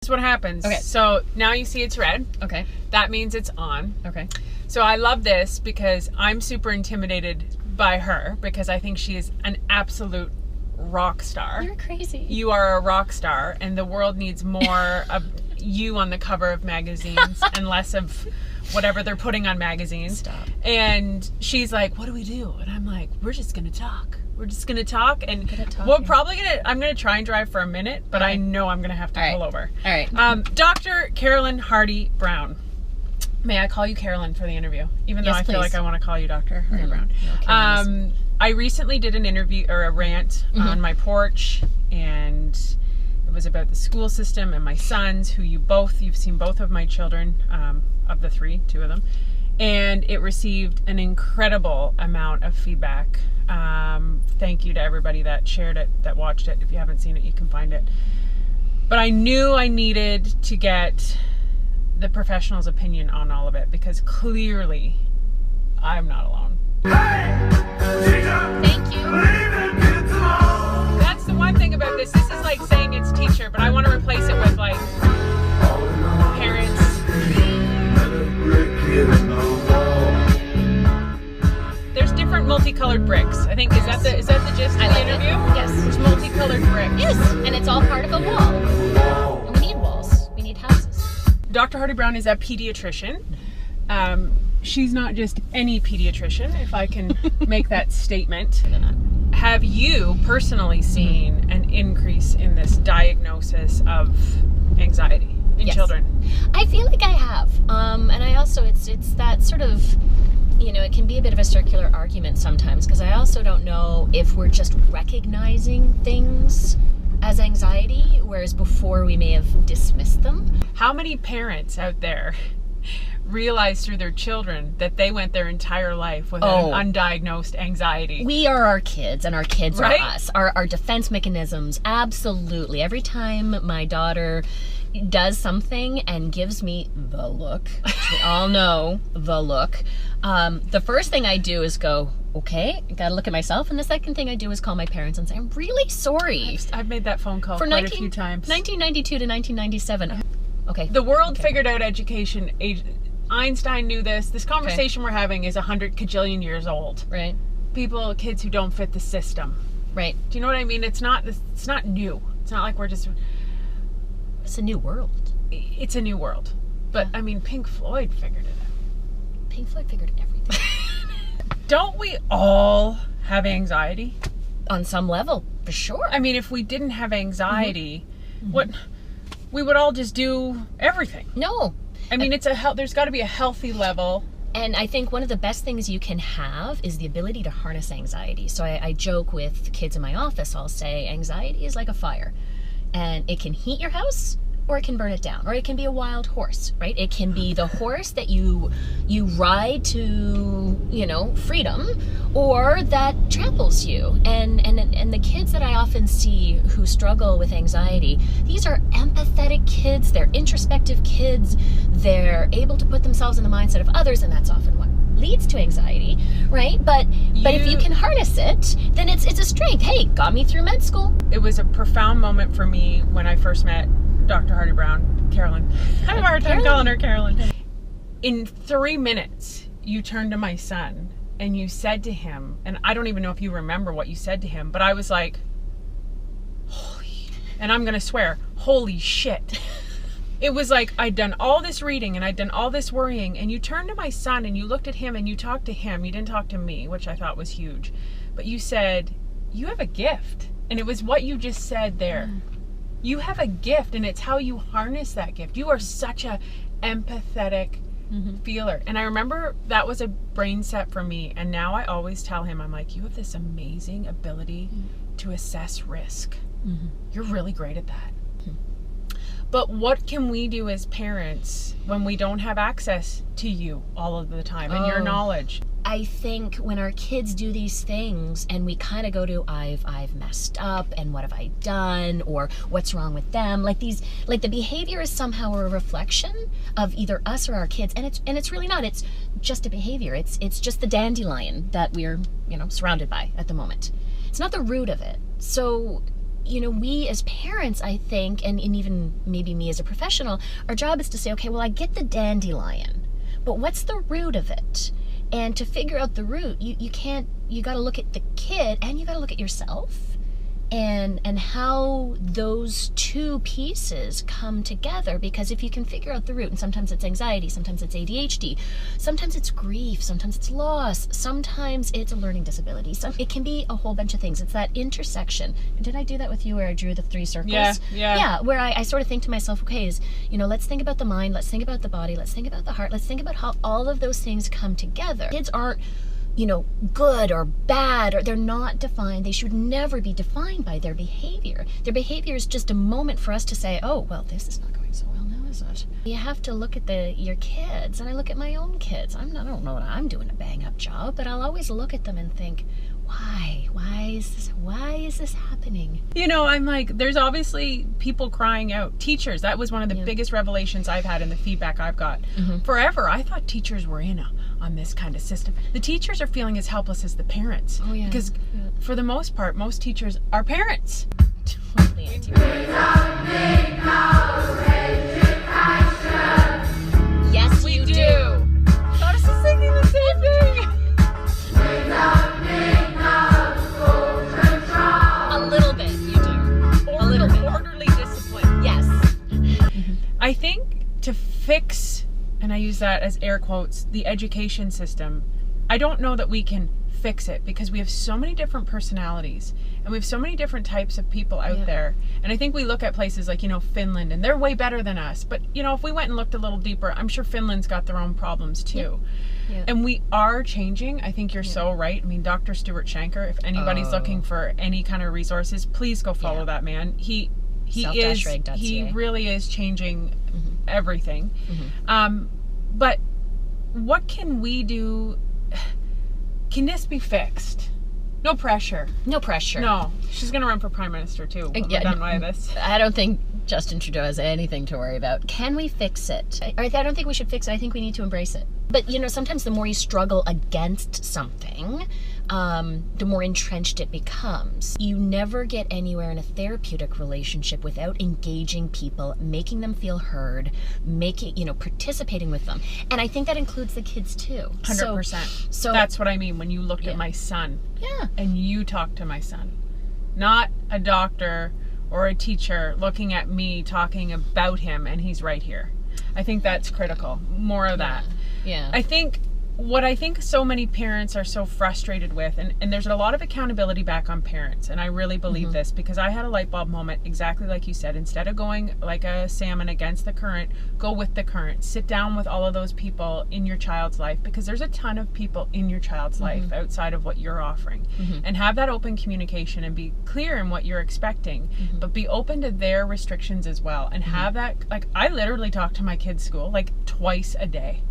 That's what happens. Okay. So now you see it's red. Okay. That means it's on. Okay. So I love this because I'm super intimidated by her because I think she is an absolute rock star. You're crazy. You are a rock star, and the world needs more of you on the cover of magazines and less of whatever they're putting on magazines. Stop. And she's like, what do we do? And I'm like, we're just going to talk. We're just going to talk. And we're probably I'm going to try and drive for a minute, but I know I'm going to have to pull over. All right. Dr. Karolyn Hardy Brown. May I call you Karolyn for the interview? Even though I feel like I want to call you Dr. Hardy Brown. No, I recently did an interview or a rant on my porch, and it was about the school system and my sons, who you've seen both of my children, of the 3, 2 of them, and it received an incredible amount of feedback. Thank you to everybody that shared it, that watched it. If you haven't seen it, you can find it. But I knew I needed to get the professional's opinion on all of it, because clearly I'm not alone. Thank you. That's the one thing about this. This is like saying it's teacher, but I want to replace it with like parents. There's different multicolored bricks. I think is that the gist of the interview? Yes. There's multicolored bricks. Yes, and it's all part of a wall. And we need walls. We need houses. Dr. Hardy Brown is a pediatrician. She's not just any pediatrician, if I can make that statement. Have you personally seen an increase in this diagnosis of anxiety in children? I feel like I have. And I also, it's that sort of, it can be a bit of a circular argument sometimes, because I also don't know if we're just recognizing things as anxiety, whereas before we may have dismissed them. How many parents out there realize through their children that they went their entire life with an undiagnosed anxiety? We are our kids, and our kids Right? are us. Our defense mechanisms, absolutely. Every time my daughter does something and gives me the look, which we all know the look, the first thing I do is go, okay, I gotta look at myself, and the second thing I do is call my parents and say, I'm really sorry. I've made that phone call quite a few times. 1992 to 1997. Okay. The world figured out education. Einstein knew this. This conversation we're having is 100 kajillion years old. Right. Kids who don't fit the system. Right. Do you know what I mean? It's not new. It's not like we're just... It's a new world. It's a new world. But, I mean, Pink Floyd figured it out. Pink Floyd figured everything. Don't we all have anxiety? On some level, for sure. I mean, if we didn't have anxiety, we would all just do everything. No. I mean, there's got to be a healthy level. And I think one of the best things you can have is the ability to harness anxiety. So I joke with kids in my office. I'll say anxiety is like a fire, and it can heat your house, or it can burn it down, or it can be a wild horse, right? It can be the horse that you ride to, freedom, or that tramples you. And the kids that I often see who struggle with anxiety, these are empathetic kids, they're introspective kids, they're able to put themselves in the mindset of others, and that's often what leads to anxiety, right? But if you can harness it, then it's a strength. Hey, got me through med school. It was a profound moment for me when I first met Dr. Hardy Brown, Karolyn. I have a hard time calling her Karolyn. In 3 minutes, you turned to my son and you said to him, and I don't even know if you remember what you said to him, but I was like, and I'm going to swear, holy shit. It was like I'd done all this reading and I'd done all this worrying, and you turned to my son and you looked at him and you talked to him. You didn't talk to me, which I thought was huge. But you said, you have a gift. And it was what you just said there. You have a gift, and it's how you harness that gift. You are such a empathetic feeler. And I remember that was a brain set for me. And now I always tell him, I'm like, you have this amazing ability to assess risk. You're really great at that. But what can we do as parents when we don't have access to you all of the time and your knowledge? I think when our kids do these things and we kind of go to I've messed up and what have I done or what's wrong with them, like the behavior is somehow a reflection of either us or our kids, and it's really not. It's just a behavior. It's just the dandelion that we're surrounded by at the moment. It's not the root of it. So you know, we as parents, I think, and even maybe me as a professional, our job is to say, okay, well, I get the dandelion, but what's the root of it? And to figure out the root, you got to look at the kid and you got to look at yourself and how those two pieces come together. Because if you can figure out the root, and sometimes it's anxiety, sometimes it's ADHD, sometimes it's grief, sometimes it's loss, sometimes it's a learning disability. It can be a whole bunch of things. It's that intersection. Did I do that with you where I drew the 3 circles? Yeah, where I sort of think to myself, okay, let's think about the mind, let's think about the body, let's think about the heart, let's think about how all of those things come together. Kids aren't, good or bad, or they're not defined. They should never be defined by their behavior. Their behavior is just a moment for us to say, oh, well, this is not going so well now, is it? You have to look at your kids, and I look at my own kids. I don't know that I'm doing a bang-up job, but I'll always look at them and think, why is this happening? I'm like, there's obviously people crying out. Teachers, that was one of the biggest revelations I've had in the feedback I've got. Forever, I thought teachers were on this kind of system. The teachers are feeling as helpless as the parents. Oh, yeah. Because for the most part, most teachers are parents. Totally anti. Yes, we do. Thought us singing the same thing. A little bit, you do. A little bit. Orderly discipline. Yes. I think to fix, and I use that as air quotes, the education system, I don't know that we can fix it, because we have so many different personalities and we have so many different types of people out there. And I think we look at places like, Finland, and they're way better than us. But, if we went and looked a little deeper, I'm sure Finland's got their own problems too. Yeah. And we are changing. I think you're so right. I mean, Dr. Stuart Shanker, if anybody's looking for any kind of resources, please go follow that man. He really is changing everything. But what can we do? Can this be fixed? No pressure. No pressure. No. She's going to run for Prime Minister too when we're done with this. I don't think Justin Trudeau has anything to worry about. Can we fix it? I don't think we should fix it. I think we need to embrace it. But, sometimes the more you struggle against something, the more entrenched it becomes. You never get anywhere in a therapeutic relationship without engaging people, making them feel heard, participating with them. And I think that includes the kids too. 100%. So that's what I mean when you looked at my son. Yeah. And you talked to my son. Not a doctor or a teacher looking at me talking about him and he's right here. I think that's critical. More of that. Yeah. I think so many parents are so frustrated with, and there's a lot of accountability back on parents, and I really believe this, because I had a light bulb moment, exactly like you said. Instead of going like a salmon against the current, go with the current. Sit down with all of those people in your child's life, because there's a ton of people in your child's life outside of what you're offering. And have that open communication and be clear in what you're expecting, but be open to their restrictions as well. And have that, like, I literally talk to my kids' school like twice a day.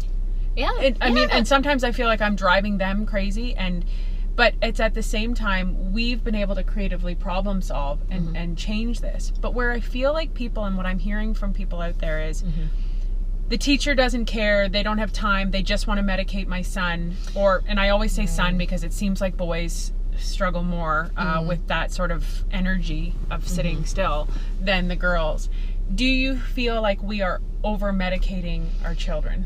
Yeah. I mean, and sometimes I feel like I'm driving them crazy, but it's at the same time, we've been able to creatively problem solve and change this. But where I feel like people, and what I'm hearing from people out there is, the teacher doesn't care, they don't have time, they just want to medicate my son, and I always say son because it seems like boys struggle more with that sort of energy of sitting still than the girls. Do you feel like we are over-medicating our children?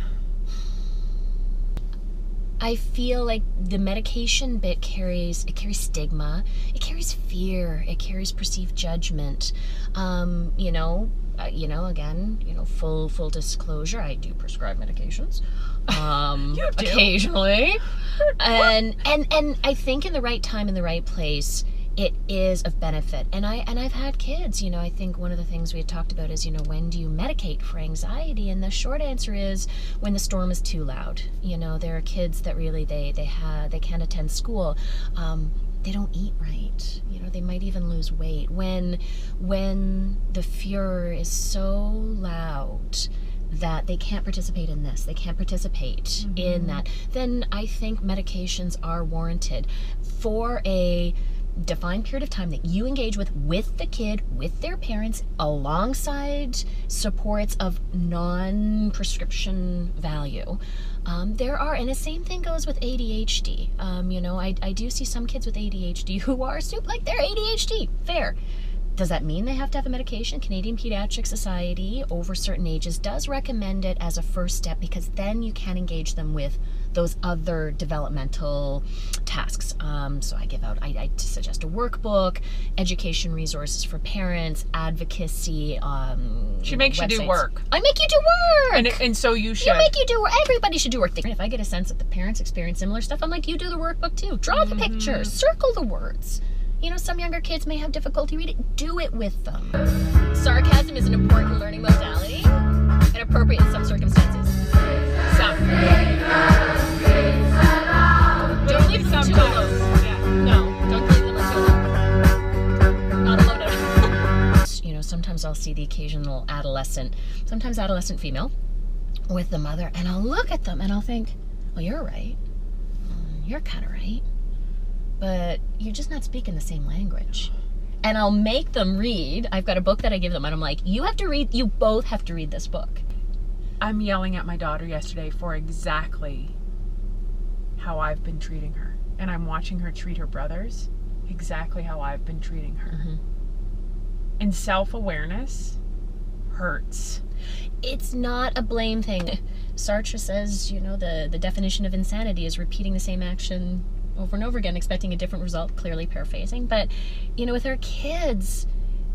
I feel like the medication bit carries stigma, it carries fear, it carries perceived judgment. Again, full disclosure, I do prescribe medications. You do? Occasionally. and I think in the right time, in the right place, it is of benefit. And I've had kids, I think one of the things we had talked about is, when do you medicate for anxiety? And the short answer is when the storm is too loud. There are kids that really, they can't attend school. They don't eat right. They might even lose weight. When the furor is so loud that they can't participate in this, they can't participate in that, then I think medications are warranted for a defined period of time that you engage with the kid, with their parents, alongside supports of non-prescription value. There are, and the same thing goes with ADHD. I do see some kids with ADHD who are they're ADHD, fair. Does that mean they have to have a medication? Canadian Pediatric Society over certain ages does recommend it as a first step, because then you can engage them with those other developmental tasks. So I suggest a workbook, education resources for parents, advocacy. She makes you do work. I make you do work! And so you should. You make you do work. Everybody should do work. If I get a sense that the parents experience similar stuff, I'm like, you do the workbook too. Draw the pictures, circle the words. You know, some younger kids may have difficulty reading. Do it with them. Sarcasm is an important learning modality and appropriate in some circumstances. Some. Don't leave them too alone. Yeah. No, don't leave them too alone. Not alone at all. You know, sometimes I'll see the occasional adolescent female with the mother, and I'll look at them and I'll think, well, you're right. You're kind of right. But you're just not speaking the same language. And I'll make them read. I've got a book that I give them, and I'm like, you both have to read this book. I'm yelling at my daughter yesterday for exactly how I've been treating her. And I'm watching her treat her brothers exactly how I've been treating her. Mm-hmm. And self-awareness hurts. It's not a blame thing. Sartre says, you know, the definition of insanity is repeating the same action over and over again, expecting a different result, clearly paraphrasing. But, you know, with our kids,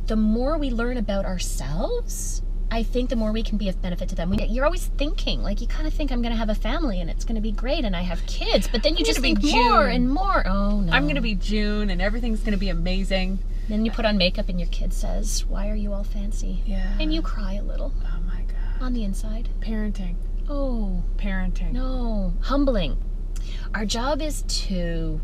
the more we learn about ourselves, I think the more we can be of benefit to them. You're always thinking, like, you kind of think, I'm going to have a family and it's going to be great and I have kids, but then you just think more and more. Oh, no. I'm going to be June and everything's going to be amazing. Then you put on makeup and your kid says, why are you all fancy? Yeah. And you cry a little. Oh, my God. On the inside. Parenting. Oh. Parenting. No. Humbling. Our job is to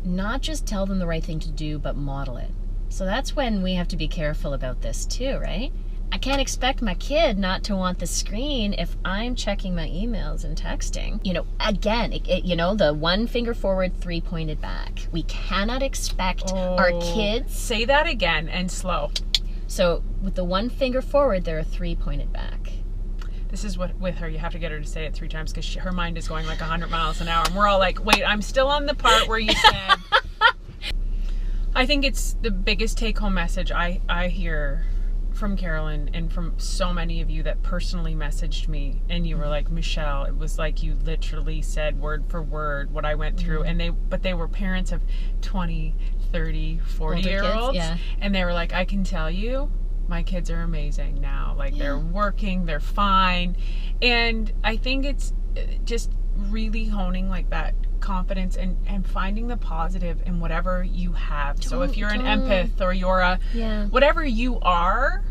not just tell them the right thing to do, but model it. So that's when we have to be careful about this too, right? I can't expect my kid not to want the screen if I'm checking my emails and texting. You know, again, you know, the one finger forward, three pointed back. We cannot expect our kids... Say that again and slow. So with the one finger forward, there are three pointed back. This is what, with her, you have to get her to say it 3 times because her mind is going like 100 miles an hour. And we're all like, wait, I'm still on the part where you said... I think it's the biggest take-home message I hear from Karolyn and from so many of you that personally messaged me. And you were like, Michelle, it was like you literally said word for word what I went through. And they were parents of 20, 30, 40-year-olds. Yeah. And they were like, I can tell you, my kids are amazing now. Like, they're working, they're fine. And I think it's just really honing like that confidence and finding the positive in whatever you have. So if you're an empath or you're a whatever you are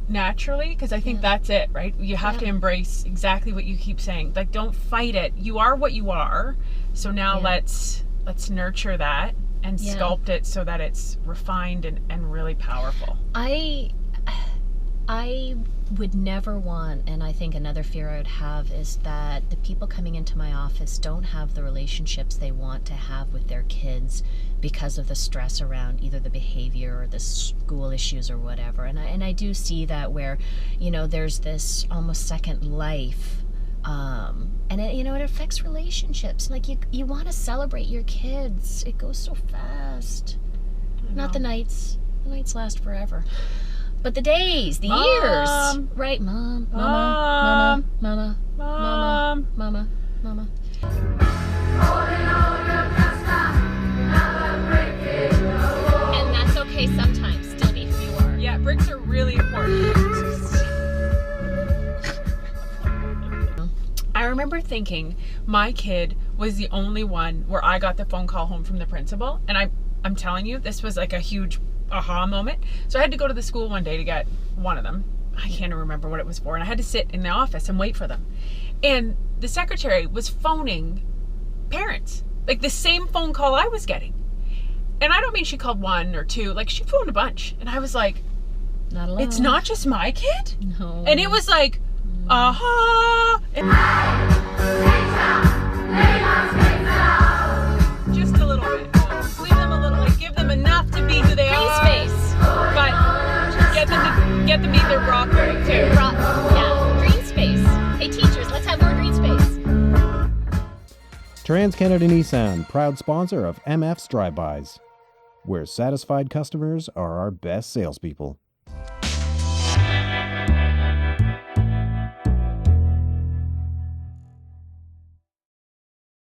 naturally, because I think that's it, right? You have to embrace exactly what you keep saying. Like, don't fight it. You are what you are. So now let's nurture that and sculpt it so that it's refined and really powerful. I would never want, and I think another fear I would have is that the people coming into my office don't have the relationships they want to have with their kids because of the stress around either the behavior or the school issues or whatever. And I do see that where, you know, there's this almost second life, and it, you know, it affects relationships. Like, you want to celebrate your kids. It goes so fast. Not the nights. The nights last forever. But the days, the years, right? Mom, mama, mama, mama, mama, mama, mama. And that's okay sometimes. Still be who you are. Yeah, bricks are really important. I remember thinking my kid was the only one where I got the phone call home from the principal, and I'm telling you, this was like a huge aha moment. So I had to go to the school one day to get one of them. I can't remember what it was for, and I had to sit in the office and wait for them. And the secretary was phoning parents, like the same phone call I was getting. And I don't mean she called 1 or 2, like she phoned a bunch. And I was like, not alone. It's not just my kid? No. And it was like, aha. Just a little bit. Leave them a little, like give them enough to be who they are. Space. But get them to eat their broccoli too. Green space. Hey teachers, let's have more green space. TransCanada Nissan, proud sponsor of MF's Drive-Bys. where satisfied customers are our best salespeople.